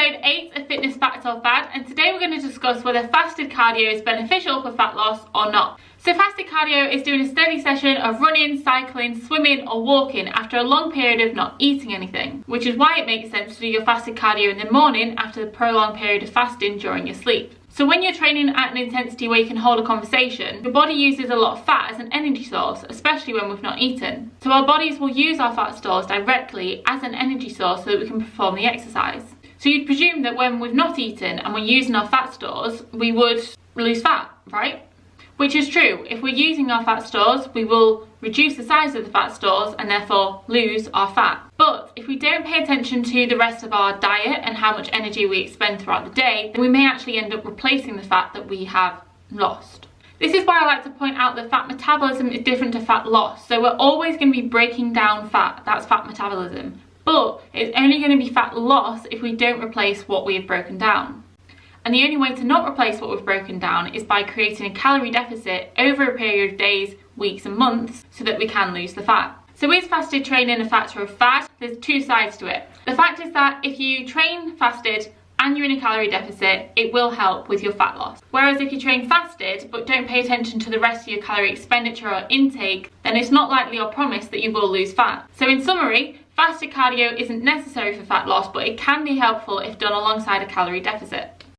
episode 8 of Fitness Facts or Fad, and today we're going to discuss whether fasted cardio is beneficial for fat loss or not. So fasted cardio is doing a steady session of running, cycling, swimming or walking after a long period of not eating anything, which is why it makes sense to do your fasted cardio in the morning after the prolonged period of fasting during your sleep. So when you're training at an intensity where you can hold a conversation, your body uses a lot of fat as an energy source, especially when we've not eaten. So our bodies will use our fat stores directly as an energy source so that we can perform the exercise. So you'd presume that when we've not eaten and we're using our fat stores, we would lose fat, right? Which is true. If we're using our fat stores, we will reduce the size of the fat stores and therefore lose our fat. But if we don't pay attention to the rest of our diet and how much energy we expend throughout the day, then we may actually end up replacing the fat that we have lost. This is why I like to point out that fat metabolism is different to fat loss. So we're always going to be breaking down fat. That's fat metabolism. But it's only going to be fat loss if we don't replace what we have broken down. And the only way to not replace what we've broken down is by creating a calorie deficit over a period of days, weeks and months so that we can lose the fat. So is fasted training a factor of fad? There's two sides to it. The fact is that if you train fasted and you're in a calorie deficit, it will help with your fat loss. Whereas if you train fasted but don't pay attention to the rest of your calorie expenditure or intake, then it's not likely or promised that you will lose fat. So in summary, fasted cardio isn't necessary for fat loss, but it can be helpful if done alongside a calorie deficit.